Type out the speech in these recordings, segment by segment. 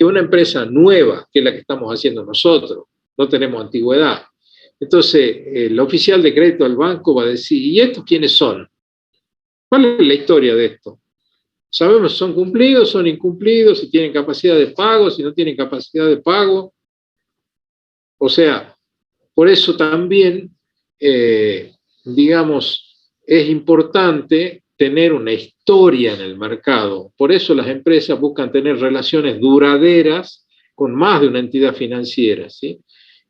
que una empresa nueva, que es la que estamos haciendo nosotros, no tenemos antigüedad. Entonces, el oficial de crédito del banco va a decir, ¿y estos quiénes son? ¿Cuál es la historia de esto? Sabemos si son cumplidos, son incumplidos, si tienen capacidad de pago, si no tienen capacidad de pago. O sea, por eso también, digamos, es importante tener una historia en el mercado. Por eso las empresas buscan tener relaciones duraderas con más de una entidad financiera, ¿sí?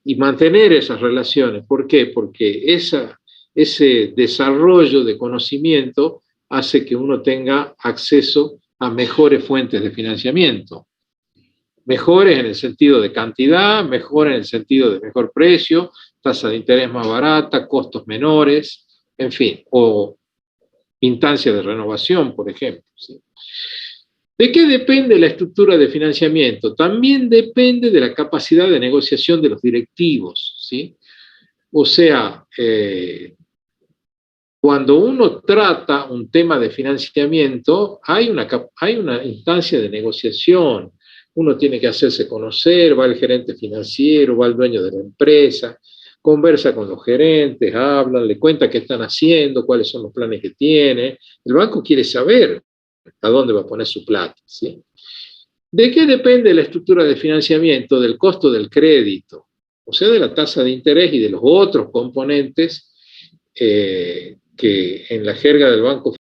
Y mantener esas relaciones. ¿Por qué? Porque ese desarrollo de conocimiento hace que uno tenga acceso a mejores fuentes de financiamiento. Mejores en el sentido de cantidad, mejor en el sentido de mejor precio, tasa de interés más barata, costos menores, en fin, o instancia de renovación, por ejemplo. ¿Sí? ¿De qué depende la estructura de financiamiento? También depende de la capacidad de negociación de los directivos. ¿Sí? O sea, cuando uno trata un tema de financiamiento, hay una instancia de negociación. Uno tiene que hacerse conocer, va el gerente financiero, va el dueño de la empresa, conversa con los gerentes, hablan, le cuenta qué están haciendo, cuáles son los planes que tiene. El banco quiere saber a dónde va a poner su plata. ¿Sí? ¿De qué depende la estructura de financiamiento? Del costo del crédito, o sea, de la tasa de interés y de los otros componentes que en la jerga del banco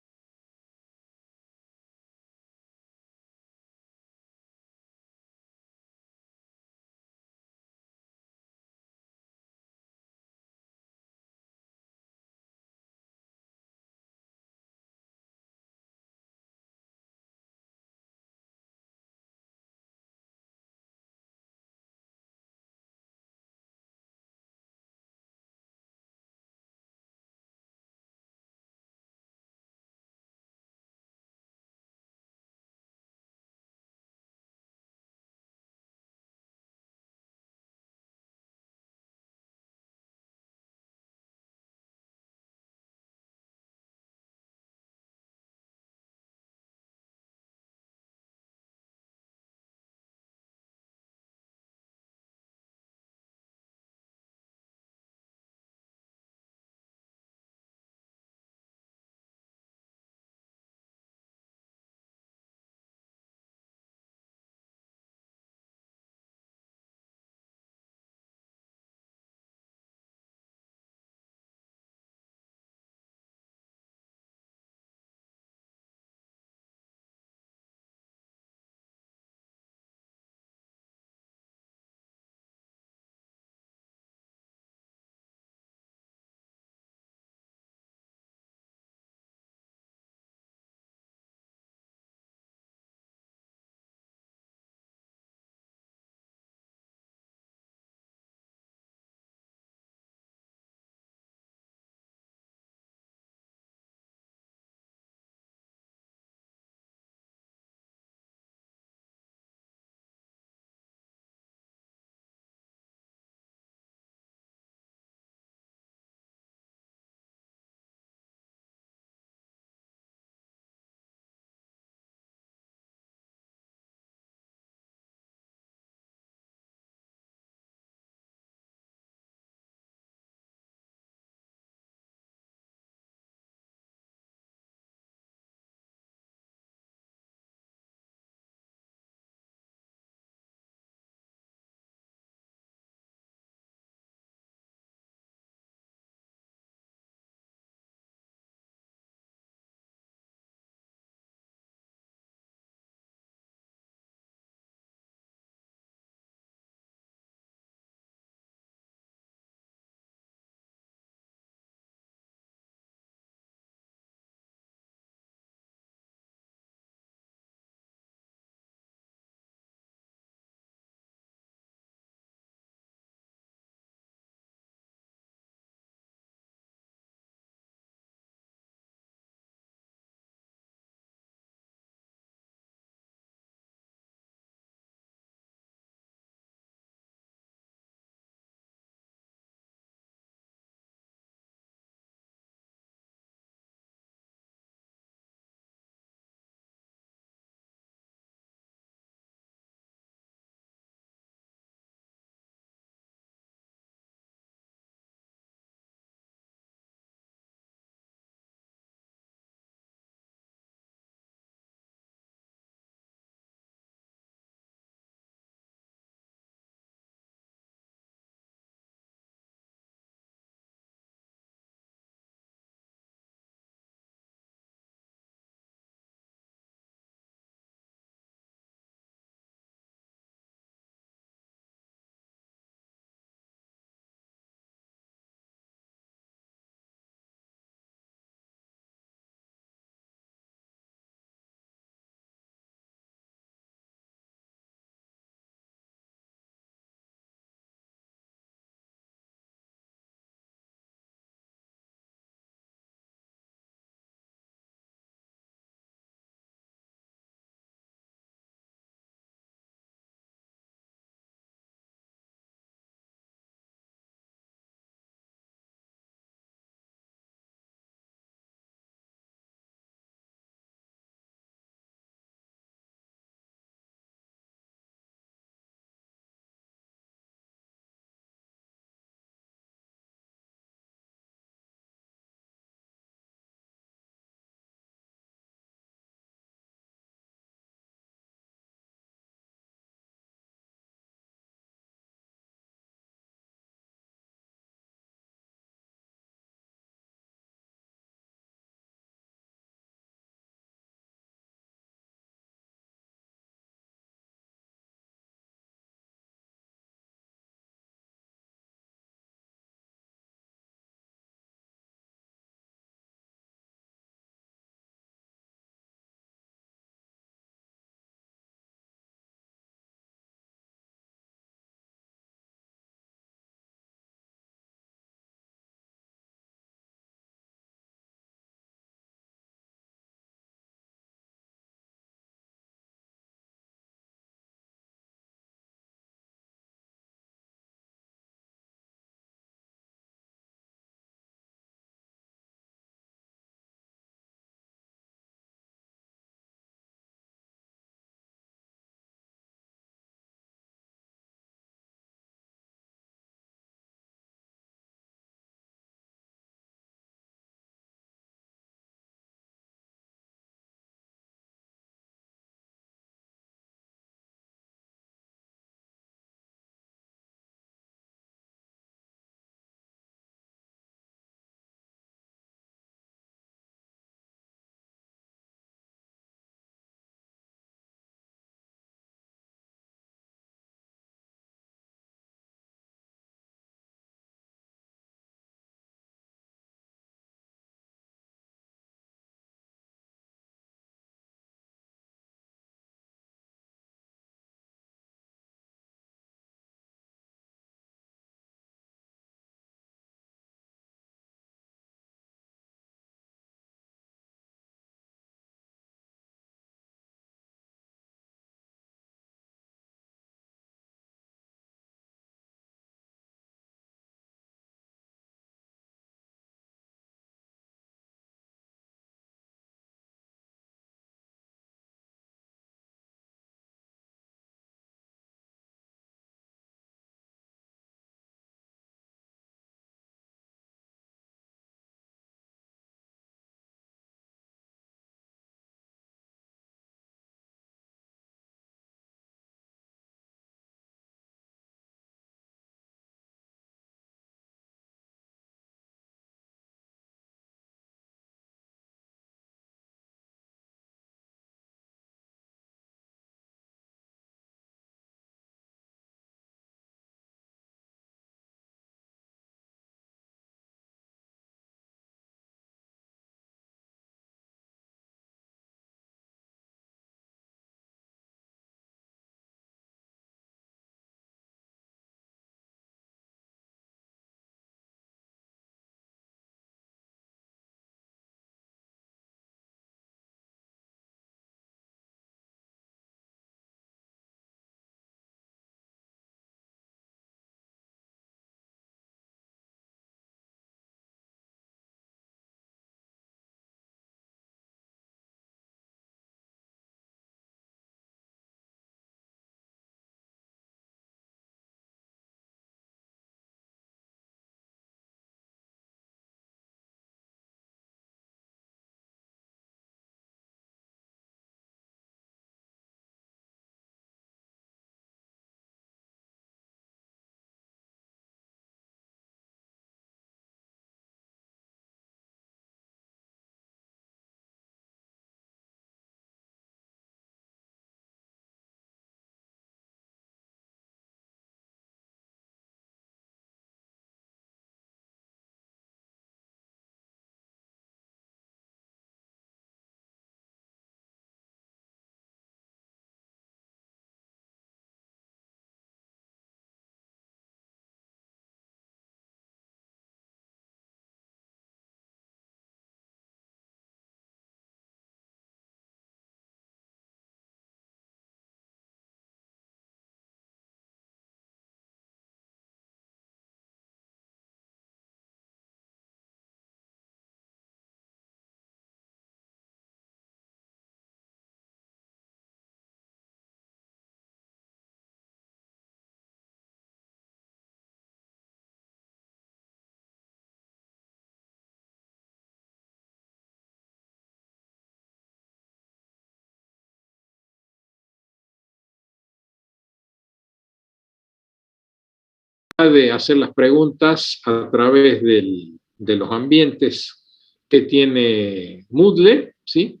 de hacer las preguntas a través de los ambientes que tiene Moodle, ¿sí?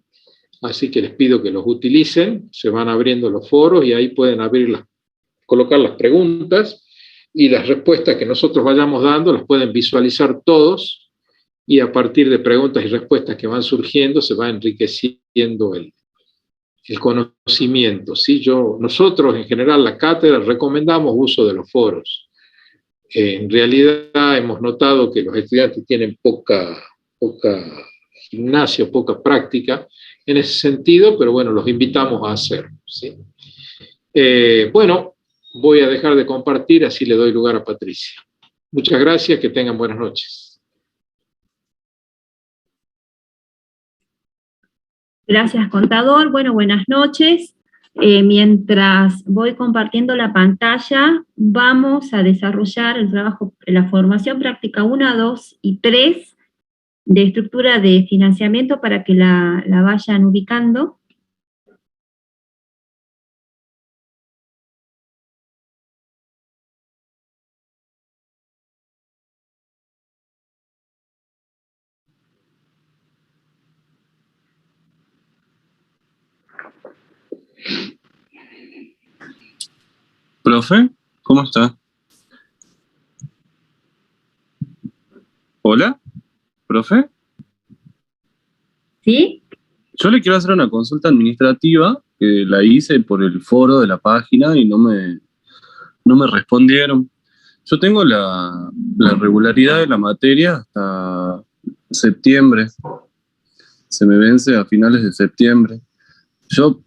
Así que les pido que los utilicen, se van abriendo los foros y ahí pueden colocar las preguntas y las respuestas que nosotros vayamos dando las pueden visualizar todos y a partir de preguntas y respuestas que van surgiendo se va enriqueciendo el conocimiento, ¿sí? Nosotros en general la cátedra recomendamos uso de los foros. En realidad hemos notado que los estudiantes tienen poca gimnasia, poca práctica en ese sentido, pero bueno, los invitamos a hacerlo, ¿sí? Bueno, voy a dejar de compartir, así le doy lugar a Patricia. Muchas gracias, que tengan buenas noches. Gracias, contador. Bueno, buenas noches. Mientras voy compartiendo la pantalla, vamos a desarrollar el trabajo, la formación práctica 1, 2 y 3 de estructura de financiamiento para que la vayan ubicando. Profe, ¿cómo está? ¿Hola? ¿Profe? ¿Sí? Yo le quiero hacer una consulta administrativa, que la hice por el foro de la página y no me respondieron. Yo tengo la regularidad de la materia hasta septiembre. Se me vence a finales de septiembre. Yo,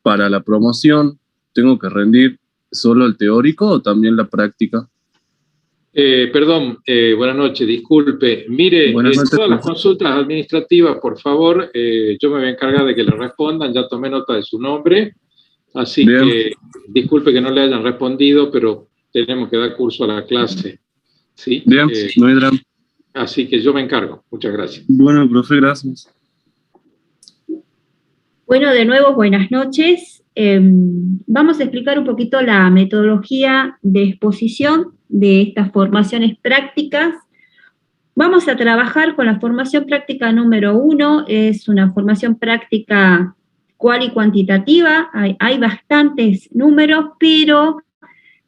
para la promoción, ¿tengo que rendir solo el teórico o también la práctica? Perdón, buenas noches, disculpe. Mire, Buenas noches, todas las consultas administrativas, por favor, yo me voy a encargar de que le respondan, ya tomé nota de su nombre, así Bien. que disculpe que no le hayan respondido, pero tenemos que dar curso a la clase, ¿sí? Bien, no hay drama. Así que yo me encargo. Muchas gracias. Bueno, profe, gracias. Bueno, de nuevo, buenas noches. Vamos a explicar un poquito la metodología de exposición de estas formaciones prácticas. Vamos a trabajar con la formación práctica número 1, es una formación práctica cual y cuantitativa, hay bastantes números, pero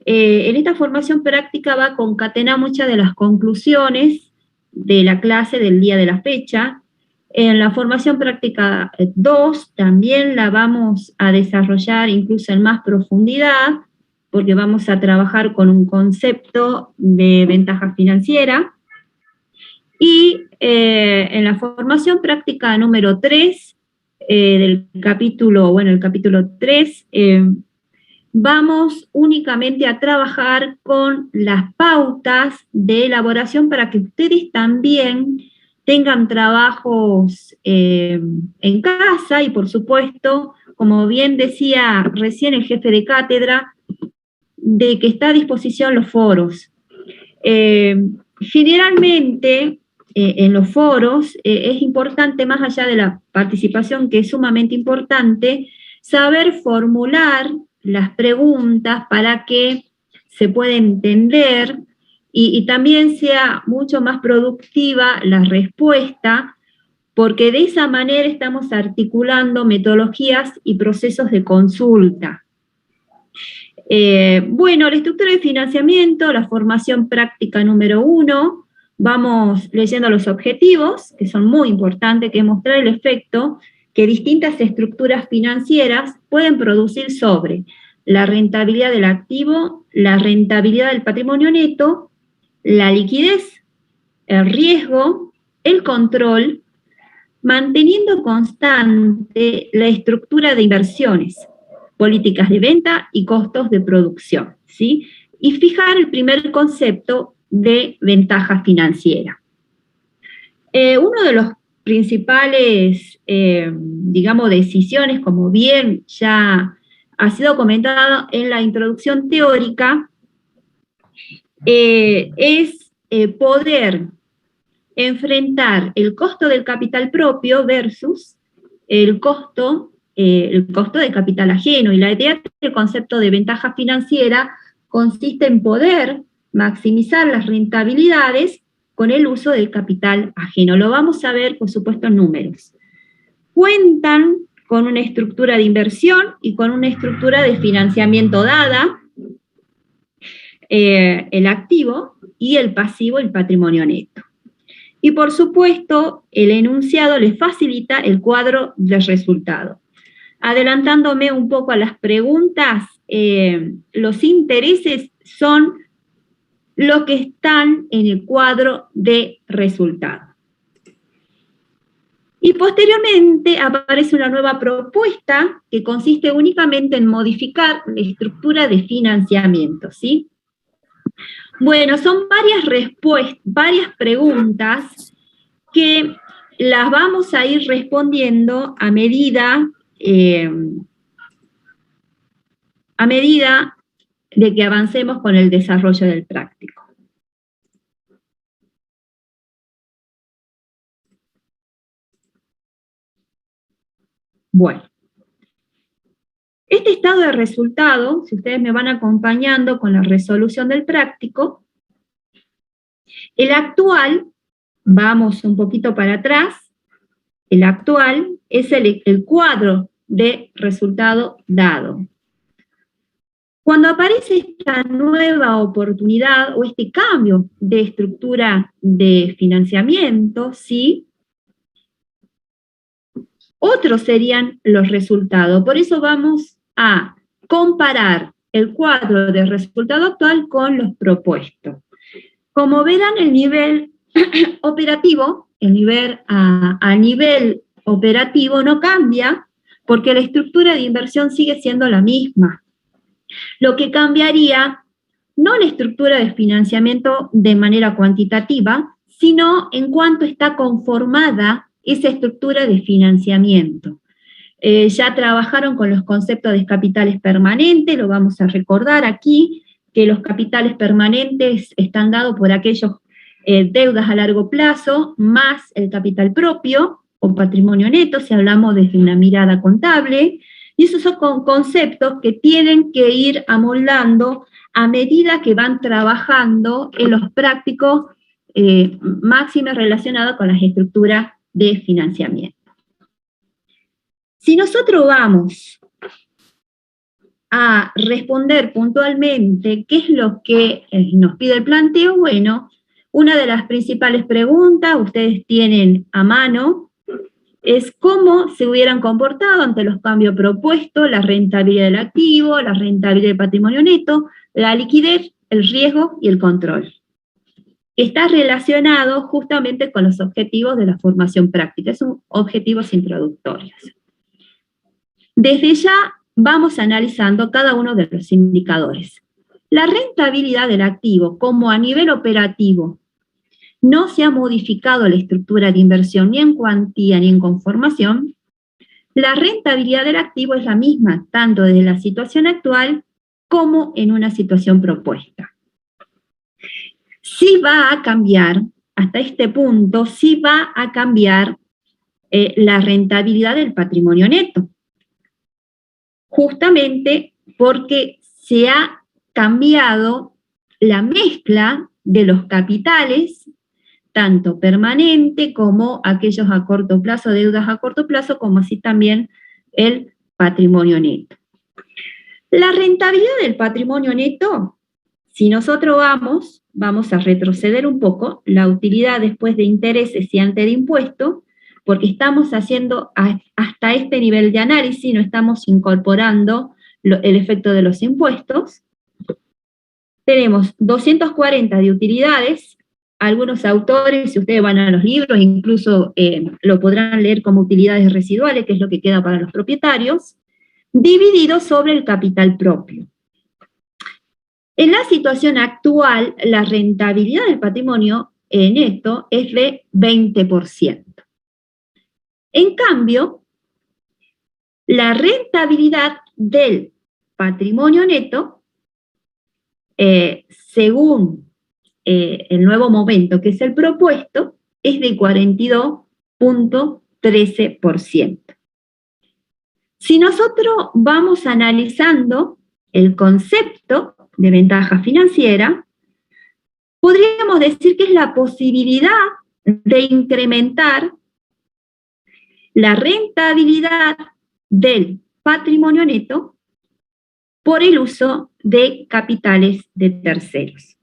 en esta formación práctica va a concatenar muchas de las conclusiones de la clase del día de la fecha. En la formación práctica 2 también la vamos a desarrollar incluso en más profundidad, porque vamos a trabajar con un concepto de ventaja financiera. Y en la formación práctica número 3, del capítulo, el capítulo 3, vamos únicamente a trabajar con las pautas de elaboración para que ustedes también tengan trabajos en casa y, por supuesto, como bien decía recién el jefe de cátedra, de que está a disposición los foros. Generalmente, en los foros es importante, más allá de la participación, que es sumamente importante, saber formular las preguntas para que se pueda entender y también sea mucho más productiva la respuesta, porque de esa manera estamos articulando metodologías y procesos de consulta. La estructura de financiamiento, la formación práctica número 1, vamos leyendo los objetivos, que son muy importantes, que es mostrar el efecto que distintas estructuras financieras pueden producir sobre la rentabilidad del activo, la rentabilidad del patrimonio neto, la liquidez, el riesgo, el control, manteniendo constante la estructura de inversiones, políticas de venta y costos de producción, ¿sí? Y fijar el primer concepto de ventaja financiera. Uno de los principales, decisiones, como bien ya ha sido comentado en la introducción teórica, es poder enfrentar el costo del capital propio versus el costo de capital ajeno. Y la idea del concepto de ventaja financiera consiste en poder maximizar las rentabilidades con el uso del capital ajeno. Lo vamos a ver, por supuesto, en números. Cuentan con una estructura de inversión y con una estructura de financiamiento dada, el activo, y el pasivo, el patrimonio neto. Y por supuesto, el enunciado les facilita el cuadro de resultado. Adelantándome un poco a las preguntas, los intereses son los que están en el cuadro de resultado. Y posteriormente aparece una nueva propuesta que consiste únicamente en modificar la estructura de financiamiento, ¿sí? Bueno, son varias preguntas que las vamos a ir respondiendo a medida de que avancemos con el desarrollo del práctico. Bueno, este estado de resultado, si ustedes me van acompañando con la resolución del práctico, el actual, vamos un poquito para atrás, el actual es el cuadro de resultado dado. Cuando aparece esta nueva oportunidad o este cambio de estructura de financiamiento, ¿sí?, otros serían los resultados. Por eso vamos a comparar el cuadro de resultado actual con los propuestos. Como verán, el nivel operativo, a nivel operativo no cambia porque la estructura de inversión sigue siendo la misma. Lo que cambiaría, no la estructura de financiamiento de manera cuantitativa, sino en cuanto está conformada esa estructura de financiamiento. Ya trabajaron con los conceptos de capitales permanentes, lo vamos a recordar aquí, que los capitales permanentes están dados por aquellos deudas a largo plazo, más el capital propio o patrimonio neto, si hablamos desde una mirada contable, y esos son conceptos que tienen que ir amoldando a medida que van trabajando en los prácticos máximos relacionados con las estructuras de financiamiento. Si nosotros vamos a responder puntualmente qué es lo que nos pide el planteo, bueno, una de las principales preguntas, ustedes tienen a mano, es cómo se hubieran comportado ante los cambios propuestos, la rentabilidad del activo, la rentabilidad del patrimonio neto, la liquidez, el riesgo y el control. Está relacionado justamente con los objetivos de la formación práctica, son objetivos introductorios. Desde ya vamos analizando cada uno de los indicadores. La rentabilidad del activo, como a nivel operativo no se ha modificado la estructura de inversión ni en cuantía ni en conformación, la rentabilidad del activo es la misma, tanto desde la situación actual como en una situación propuesta. Sí va a cambiar, hasta este punto, sí va a cambiar la rentabilidad del patrimonio neto, justamente porque se ha cambiado la mezcla de los capitales, tanto permanente como aquellos a corto plazo, deudas a corto plazo, como así también el patrimonio neto. La rentabilidad del patrimonio neto, si nosotros vamos a retroceder un poco, la utilidad después de intereses y antes de impuestos, porque estamos haciendo hasta este nivel de análisis, no estamos incorporando el efecto de los impuestos. Tenemos 240 de utilidades, algunos autores, si ustedes van a los libros, incluso lo podrán leer como utilidades residuales, que es lo que queda para los propietarios, dividido sobre el capital propio. En la situación actual, la rentabilidad del patrimonio neto es de 20%. En cambio, la rentabilidad del patrimonio neto, según el nuevo momento, que es el propuesto, es de 42.13%. Si nosotros vamos analizando el concepto de ventaja financiera, podríamos decir que es la posibilidad de incrementar la rentabilidad del patrimonio neto por el uso de capitales de terceros.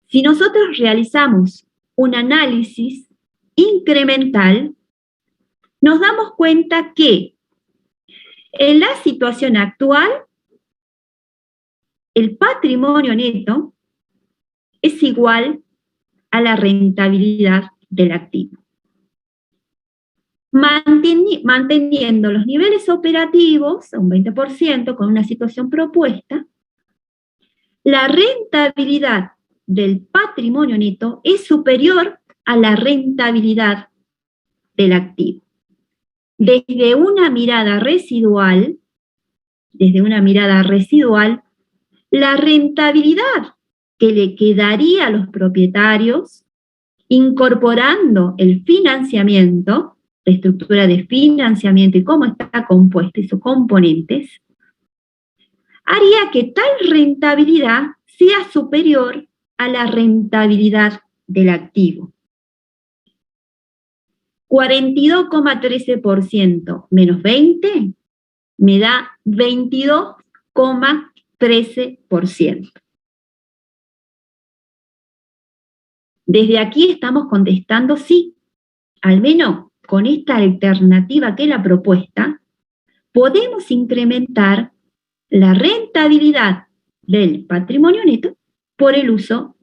Si nosotros realizamos un análisis incremental, nos damos cuenta que en la situación actual, el patrimonio neto es igual a la rentabilidad del activo. Manteniendo los niveles operativos a un 20% con una situación propuesta, la rentabilidad del patrimonio neto es superior a la rentabilidad del activo. Desde una mirada residual, la rentabilidad que le quedaría a los propietarios, incorporando el financiamiento, la estructura de financiamiento y cómo está compuesta y sus componentes, haría que tal rentabilidad sea superior a la rentabilidad del activo. 42,13% menos 20 me da 22,13%. Desde aquí estamos contestando sí, al menos con esta alternativa que es la propuesta, podemos incrementar la rentabilidad del patrimonio neto por el uso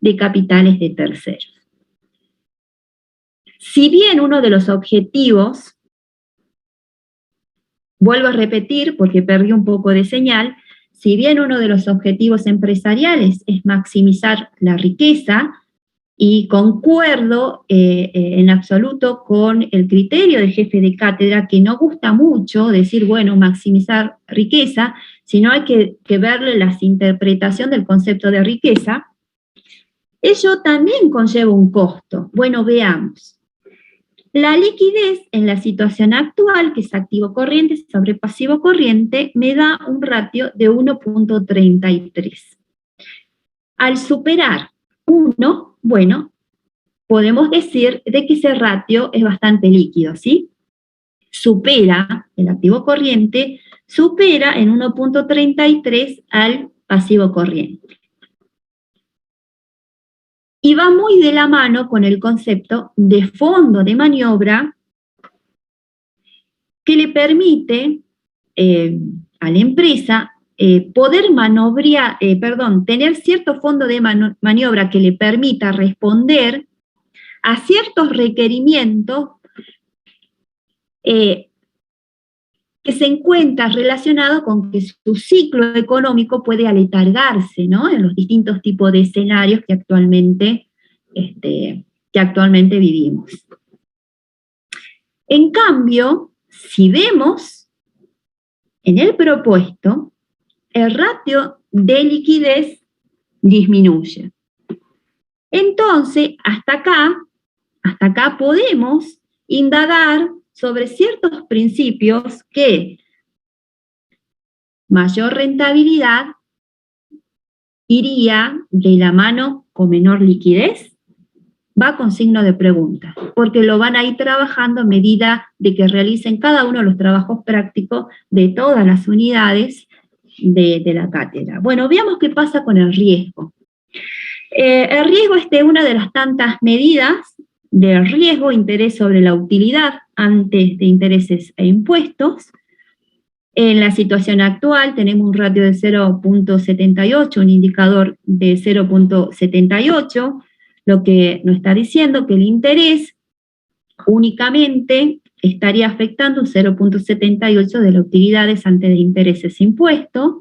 de capitales de terceros. Si bien uno de los objetivos, vuelvo a repetir porque perdí un poco de señal, si bien uno de los objetivos empresariales es maximizar la riqueza, y concuerdo en absoluto con el criterio del jefe de cátedra, que no gusta mucho decir, bueno, maximizar riqueza, sino hay que verle la interpretación del concepto de riqueza, ello también conlleva un costo. Bueno, veamos. La liquidez en la situación actual, que es activo corriente sobre pasivo corriente, me da un ratio de 1.33. Al superar 1, bueno, podemos decir de que ese ratio es bastante líquido, ¿sí? Supera, el activo corriente, supera en 1.33 al pasivo corriente. Y va muy de la mano con el concepto de fondo de maniobra que le permite a la empresa tener cierto fondo de maniobra que le permita responder a ciertos requerimientos que se encuentran relacionados con que su ciclo económico puede aletargarse, ¿no? En los distintos tipos de escenarios que actualmente vivimos. En cambio, si vemos en el propuesto, el ratio de liquidez disminuye. Entonces, hasta acá podemos indagar sobre ciertos principios que mayor rentabilidad iría de la mano con menor liquidez, va con signo de pregunta, porque lo van a ir trabajando a medida de que realicen cada uno de los trabajos prácticos de todas las unidades de la cátedra. Bueno, veamos qué pasa con el riesgo. El riesgo es una de las tantas medidas de riesgo, interés sobre la utilidad antes de intereses e impuestos. En la situación actual tenemos un ratio de 0.78, un indicador de 0.78, lo que nos está diciendo que el interés únicamente estaría afectando un 0.78 de las utilidades antes de intereses e impuestos.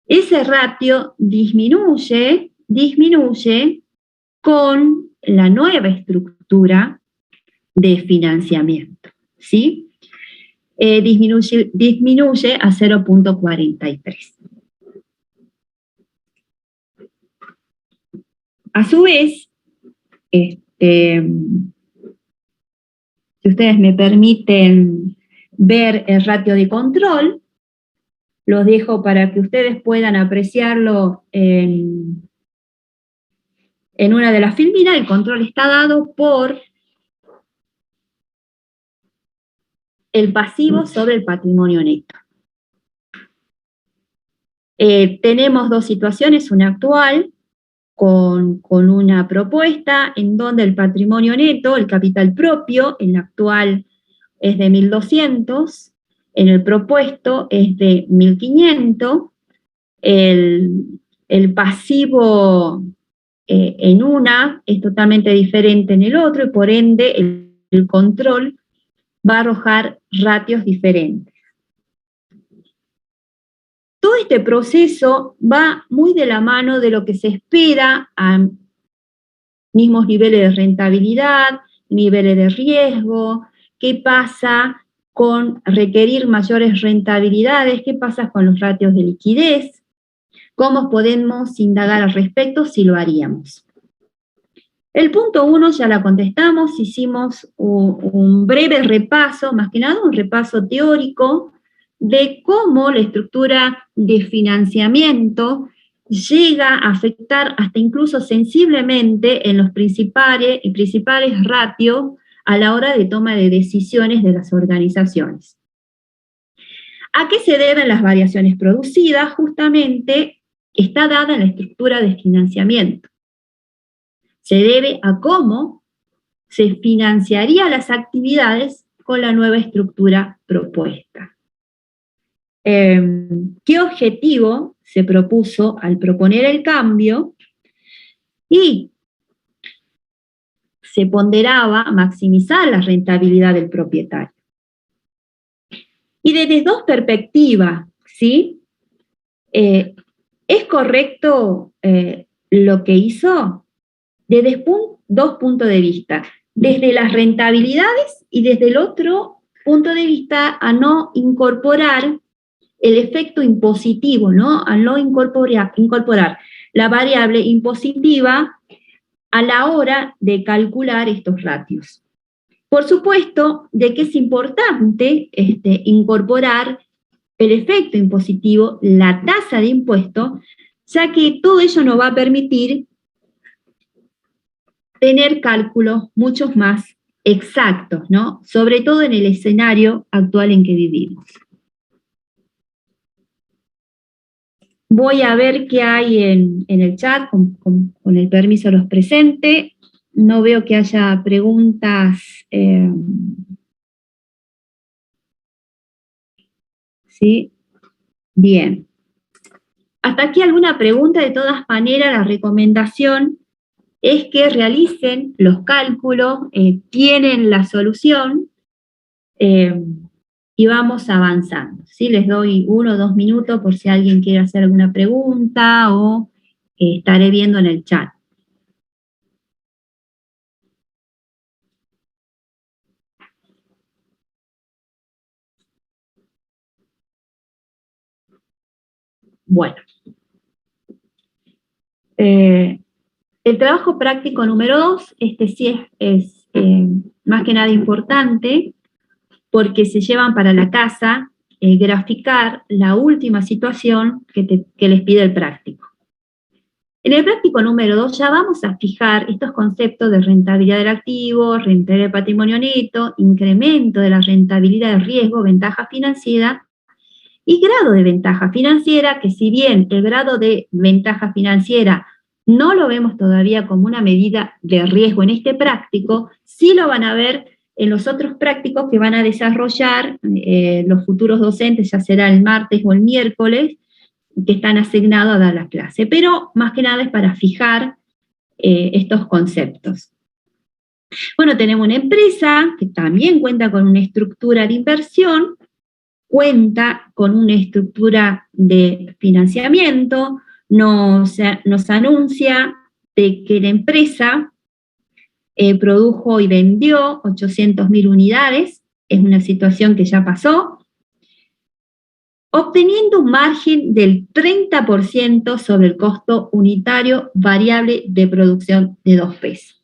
Ese ratio disminuye con la nueva estructura de financiamiento, ¿sí? Disminuye a 0.43. A su vez, si ustedes me permiten ver el ratio de control, Los dejo para que ustedes puedan apreciarlo en una de las filminas. El control está dado por el pasivo sobre el patrimonio neto. Tenemos dos situaciones, una actual, con una propuesta en donde el patrimonio neto, el capital propio, en la actual es de 1.200, en el propuesto es de 1.500, el pasivo en una es totalmente diferente en el otro, y por ende el control va a arrojar ratios diferentes. Todo este proceso va muy de la mano de lo que se espera a mismos niveles de rentabilidad, niveles de riesgo, qué pasa con requerir mayores rentabilidades, qué pasa con los ratios de liquidez, cómo podemos indagar al respecto si lo haríamos. El punto 1 ya la contestamos, hicimos un breve repaso, más que nada un repaso teórico, de cómo la estructura de financiamiento llega a afectar hasta incluso sensiblemente en los principales ratios a la hora de toma de decisiones de las organizaciones. ¿A qué se deben las variaciones producidas? Justamente está dada en la estructura de financiamiento. Se debe a cómo se financiarían las actividades con la nueva estructura propuesta. ¿Qué objetivo se propuso al proponer el cambio? Y se ponderaba maximizar la rentabilidad del propietario. Y desde dos perspectivas, ¿sí? ¿Es correcto lo que hizo? Desde dos puntos de vista, desde las rentabilidades y desde el otro punto de vista a no incorporar el efecto impositivo, ¿no? A no incorporar la variable impositiva a la hora de calcular estos ratios. Por supuesto, de que es importante incorporar el efecto impositivo, la tasa de impuesto, ya que todo ello nos va a permitir tener cálculos mucho más exactos, ¿no? Sobre todo en el escenario actual en que vivimos. Voy a ver qué hay en el chat, con el permiso de los presentes. No veo que haya preguntas. ¿Sí? Bien. Hasta aquí alguna pregunta. De todas maneras, la recomendación es que realicen los cálculos, tienen la solución, y vamos avanzando, ¿sí? Les doy 1 o 2 minutos por si alguien quiere hacer alguna pregunta, o estaré viendo en el chat. Bueno. El trabajo práctico número 2, sí es más que nada importante, porque se llevan para la casa graficar la última situación que les pide el práctico. En el práctico número 2 ya vamos a fijar estos conceptos de rentabilidad del activo, rentabilidad del patrimonio neto, incremento de la rentabilidad del riesgo, ventaja financiera y grado de ventaja financiera, que si bien el grado de ventaja financiera no lo vemos todavía como una medida de riesgo en este práctico, sí lo van a ver en los otros prácticos que van a desarrollar los futuros docentes, ya será el martes o el miércoles, que están asignados a dar la clase. Pero más que nada es para fijar estos conceptos. Bueno, tenemos una empresa que también cuenta con una estructura de inversión, cuenta con una estructura de financiamiento, nos anuncia de que la empresa produjo y vendió 800.000 unidades, es una situación que ya pasó, obteniendo un margen del 30% sobre el costo unitario variable de producción de 2 pesos.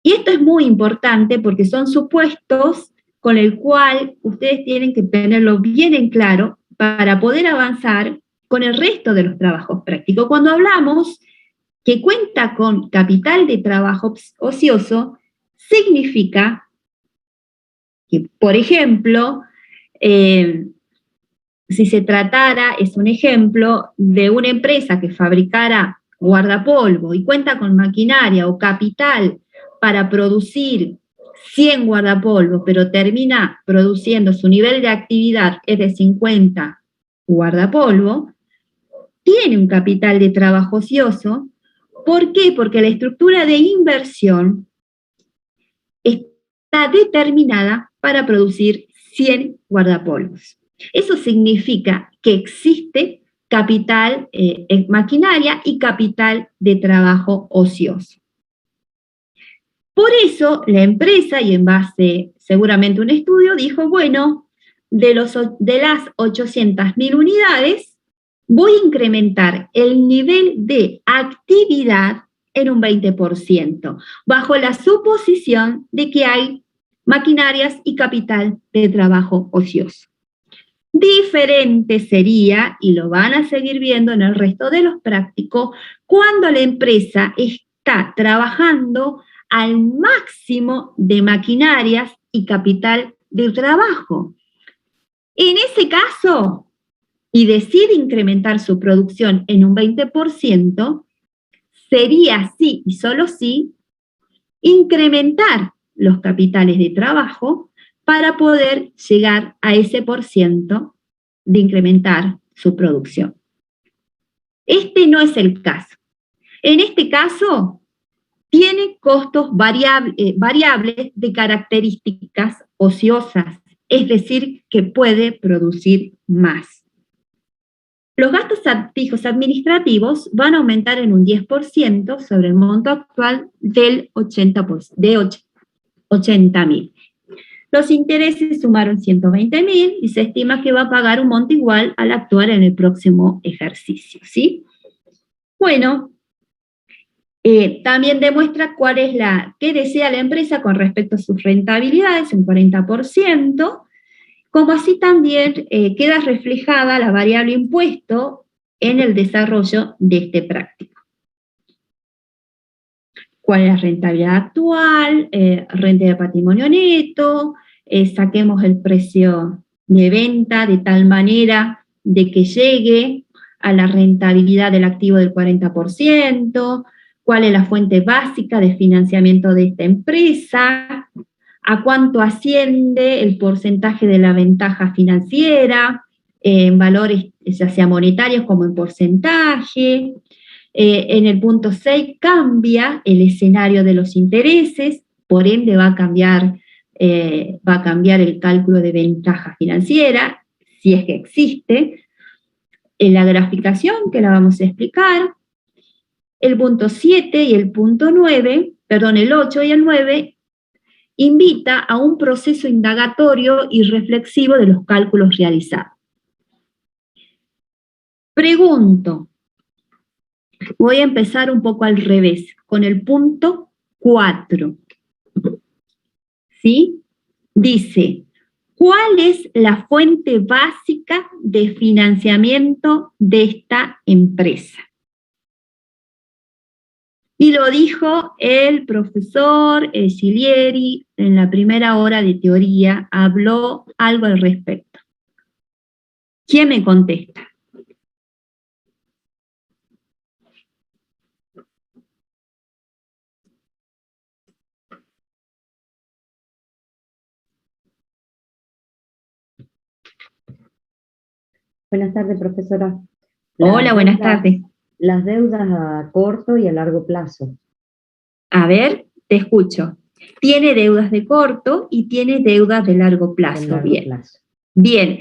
Y esto es muy importante porque son supuestos con el cual ustedes tienen que tenerlo bien en claro para poder avanzar con el resto de los trabajos prácticos. Cuando hablamos que cuenta con capital de trabajo ocioso, significa que, por ejemplo, si se tratara, es un ejemplo, de una empresa que fabricara guardapolvo y cuenta con maquinaria o capital para producir 100 guardapolvos, pero termina produciendo su nivel de actividad es de 50 guardapolvo, tiene un capital de trabajo ocioso. ¿Por qué? Porque la estructura de inversión está determinada para producir 100 guardapolvos. Eso significa que existe capital en maquinaria y capital de trabajo ocioso. Por eso la empresa, y en base seguramente a un estudio, dijo, bueno, de las 800.000 unidades, voy a incrementar el nivel de actividad en un 20%, bajo la suposición de que hay maquinarias y capital de trabajo ocioso. Diferente sería, y lo van a seguir viendo en el resto de los prácticos, cuando la empresa está trabajando al máximo de maquinarias y capital de trabajo. En ese caso, y decide incrementar su producción en un 20%, sería sí y solo sí incrementar los capitales de trabajo para poder llegar a ese % de incrementar su producción. Este no es el caso. En este caso, tiene costos variables de características ociosas, es decir, que puede producir más. Los gastos fijos administrativos van a aumentar en un 10% sobre el monto actual del 80.000. Los intereses sumaron 120.000 y se estima que va a pagar un monto igual al actual en el próximo ejercicio, ¿sí? Bueno, también demuestra qué desea la empresa con respecto a sus rentabilidades, un 40%, como así también queda reflejada la variable impuesto en el desarrollo de este práctico. ¿Cuál es la rentabilidad actual? Renta de patrimonio neto, saquemos el precio de venta de tal manera de que llegue a la rentabilidad del activo del 40%, cuál es la fuente básica de financiamiento de esta empresa, a cuánto asciende el porcentaje de la ventaja financiera, en valores ya sea monetarios como en porcentaje. En el punto 6 cambia el escenario de los intereses, por ende va a cambiar el cálculo de ventaja financiera, si es que existe. En la graficación, que la vamos a explicar, el punto 7 y el punto 9, perdón, el 8 y el 9, invita a un proceso indagatorio y reflexivo de los cálculos realizados. Pregunto, voy a empezar un poco al revés, con el punto 4. ¿Sí? Dice, ¿cuál es la fuente básica de financiamiento de esta empresa? Y lo dijo el profesor Giglieri en la primera hora de teoría, habló algo al respecto. ¿Quién me contesta? Buenas tardes, profesora. Hola, buenas tardes. Las deudas a corto y a largo plazo. A ver, te escucho. Tiene deudas de corto y tiene deudas de largo plazo. Bien,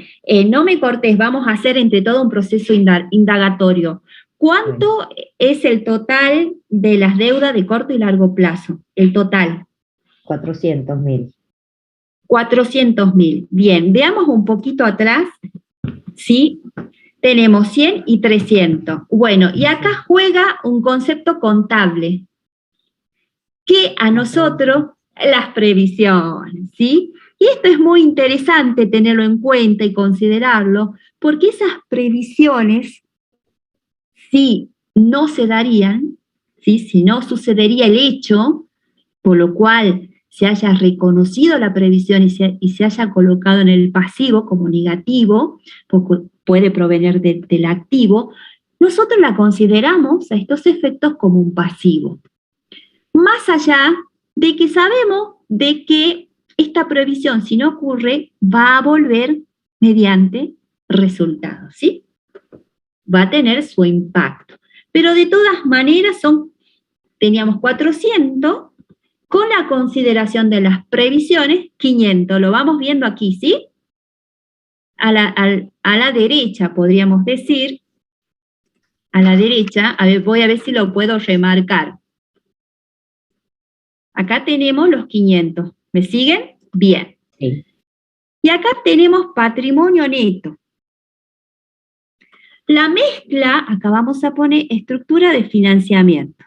no me cortes, vamos a hacer entre todo un proceso indagatorio. ¿Cuánto es el total de las deudas de corto y largo plazo? El total. 400.000. 400.000. Bien, veamos un poquito atrás. ¿Sí? Tenemos 100 y 300. Bueno, y acá juega un concepto contable, que a nosotros, las previsiones, ¿sí? Y esto es muy interesante tenerlo en cuenta y considerarlo, porque esas previsiones, si no se darían, ¿sí? Si no sucedería el hecho, por lo cual se haya reconocido la previsión y se haya colocado en el pasivo como negativo, porque puede provenir del activo, nosotros la consideramos a estos efectos como un pasivo. Más allá de que sabemos de que esta previsión, si no ocurre, va a volver mediante resultados, ¿sí? Va a tener su impacto. Pero de todas maneras teníamos 400, con la consideración de las previsiones, 500. Lo vamos viendo aquí, ¿sí? A la derecha, podríamos decir, a la derecha, a ver, voy a ver si lo puedo remarcar. Acá tenemos los 500. ¿Me siguen? Bien. Sí. Y acá tenemos patrimonio neto. La mezcla, acá vamos a poner estructura de financiamiento.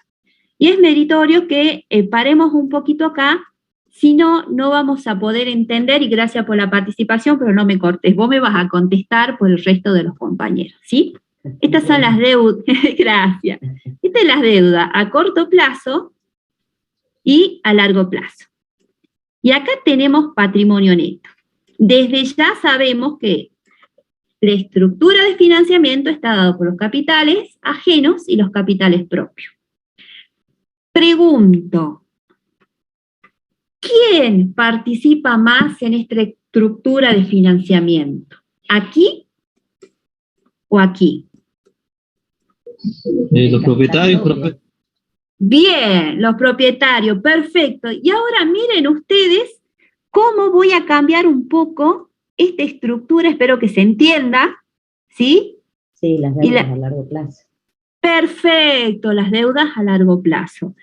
Y es meritorio que paremos un poquito acá, si no, no vamos a poder entender, y gracias por la participación, pero no me cortes, vos me vas a contestar por el resto de los compañeros, ¿sí? Estas son las deudas, gracias. Estas son las deudas a corto plazo y a largo plazo. Y acá tenemos patrimonio neto. Desde ya sabemos que la estructura de financiamiento está dada por los capitales ajenos y los capitales propios. Pregunto, ¿quién participa más en esta estructura de financiamiento? ¿Aquí o aquí? Los propietarios. Bien, los propietarios, perfecto. Y ahora miren ustedes cómo voy a cambiar un poco esta estructura, espero que se entienda, ¿sí? Sí, las deudas a largo plazo. Perfecto, las deudas a largo plazo.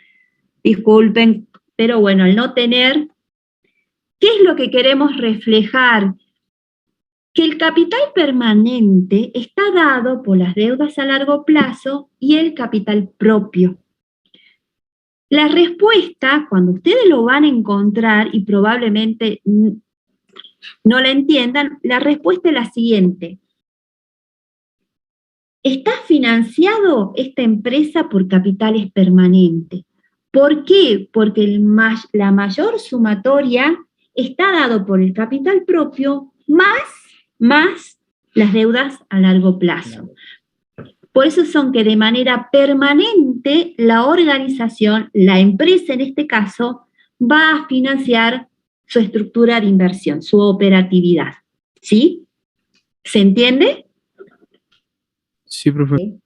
Disculpen, pero bueno, al no tener, ¿qué es lo que queremos reflejar? Que el capital permanente está dado por las deudas a largo plazo y el capital propio. La respuesta, cuando ustedes lo van a encontrar y probablemente no la entiendan, la respuesta es la siguiente. Está financiado esta empresa por capitales permanentes. ¿Por qué? Porque la mayor sumatoria está dado por el capital propio más las deudas a largo plazo. Por eso son que de manera permanente la organización, la empresa en este caso, va a financiar su estructura de inversión, su operatividad. ¿Sí? ¿Se entiende? Sí, profe.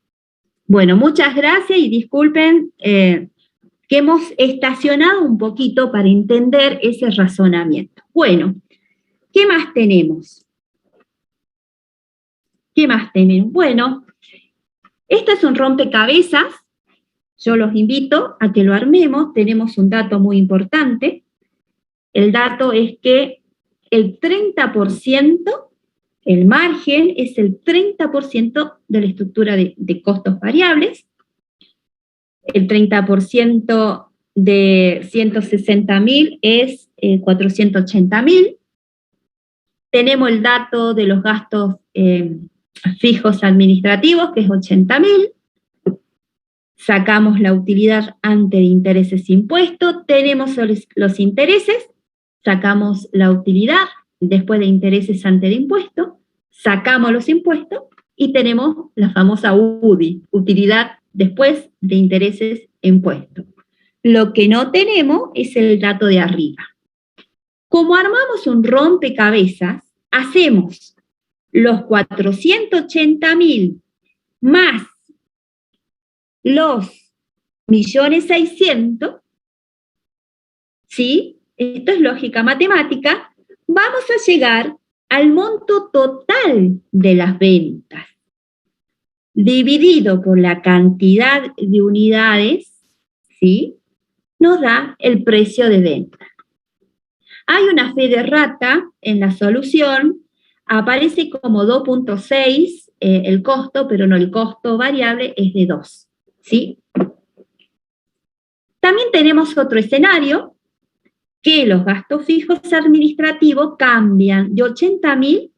Bueno, muchas gracias y disculpen que hemos estacionado un poquito para entender ese razonamiento. Bueno, ¿qué más tenemos? ¿Qué más tenemos? Bueno, este es un rompecabezas. Yo los invito a que lo armemos. Tenemos un dato muy importante. El dato es que el 30%, el margen, es el 30% de la estructura de costos variables. El 30% de 160.000 es 480.000. Tenemos el dato de los gastos fijos administrativos, que es 80.000. Sacamos la utilidad antes de intereses e impuestos. Tenemos los intereses, sacamos la utilidad después de intereses antes de impuestos, sacamos los impuestos y tenemos la famosa UDI, utilidad después de intereses e impuestos. Lo que no tenemos es el dato de arriba. Como armamos un rompecabezas, hacemos los 480.000 más los 1.600.000, ¿sí? Esto es lógica matemática, vamos a llegar al monto total de las ventas, dividido por la cantidad de unidades, ¿sí? Nos da el precio de venta. Hay una fe de rata en la solución, aparece como 2.6 el costo, pero no, el costo variable es de 2, ¿sí? También tenemos otro escenario, que los gastos fijos administrativos cambian de 80.000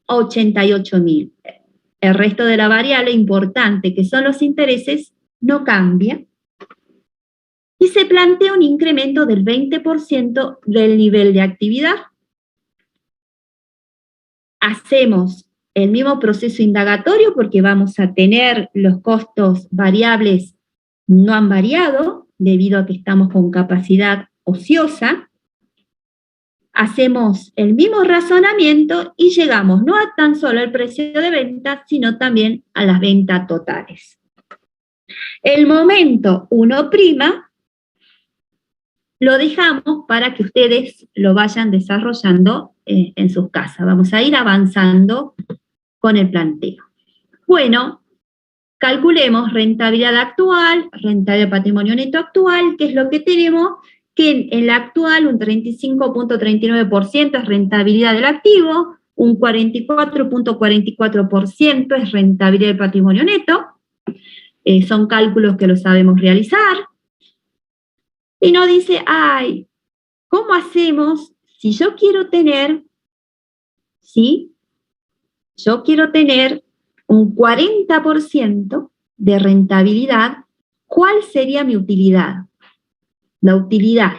a 88.000. El resto de la variable importante, que son los intereses, no cambia. Y se plantea un incremento del 20% del nivel de actividad. Hacemos el mismo proceso indagatorio porque vamos a tener los costos variables no han variado debido a que estamos con capacidad ociosa. Hacemos el mismo razonamiento y llegamos no a tan solo al precio de venta, sino también a las ventas totales. El momento 1' lo dejamos para que ustedes lo vayan desarrollando en sus casas. Vamos a ir avanzando con el planteo. Bueno, calculemos rentabilidad actual, rentabilidad de patrimonio neto actual, que es lo que tenemos, que en la actual un 35.39% es rentabilidad del activo, un 44.44% es rentabilidad del patrimonio neto. Son cálculos que lo sabemos realizar. Y nos dice, ay, ¿cómo hacemos si yo quiero tener, ¿sí? Yo quiero tener un 40% de rentabilidad? ¿Cuál sería mi utilidad? La utilidad